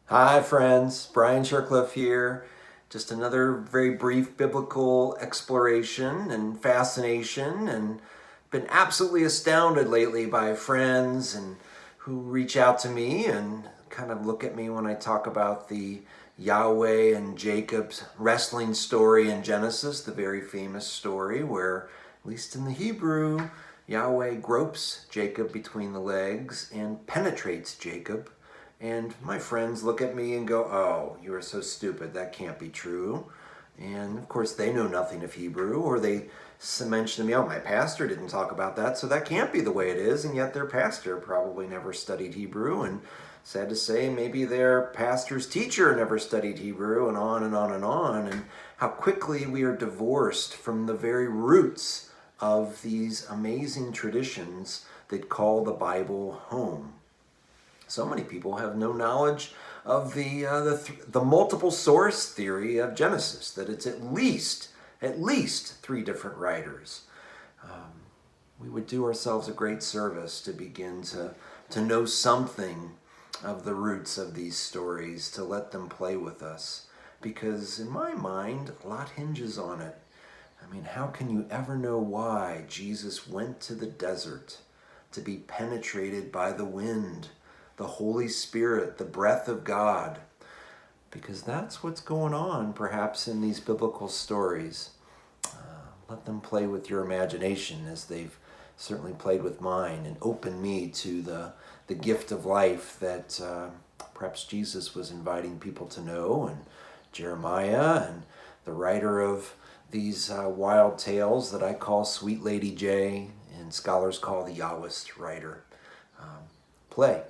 Hi friends, Brian Shercliffe here. Just another very brief biblical exploration and fascination, and been absolutely astounded lately by friends and who reach out to me and kind of look at me when I talk about the Yahweh and Jacob's wrestling story in Genesis, the very famous story where, at least in the Hebrew, Yahweh gropes Jacob between the legs and penetrates Jacob. And my friends look at me and go, "Oh, you are so stupid. That can't be true." And of course, they know nothing of Hebrew, or they mention to me, "Oh, my pastor didn't talk about that, so that can't be the way it is." And yet their pastor probably never studied Hebrew. And sad to say, maybe their pastor's teacher never studied Hebrew, and on and on and on. And how quickly we are divorced from the very roots of these amazing traditions that call the Bible home. So many people have no knowledge of the multiple source theory of Genesis, that it's at least three different writers. We would do ourselves a great service to begin to know something of the roots of these stories, to let them play with us. Because in my mind, a lot hinges on it. I mean, how can you ever know why Jesus went to the desert to be penetrated by the wind, the Holy Spirit, the breath of God? Because that's what's going on, perhaps, in these biblical stories. Let them play with your imagination as they've certainly played with mine, and open me to the gift of life that perhaps Jesus was inviting people to know, and Jeremiah, and the writer of these wild tales that I call Sweet Lady J, and scholars call the Yahwist writer. Play.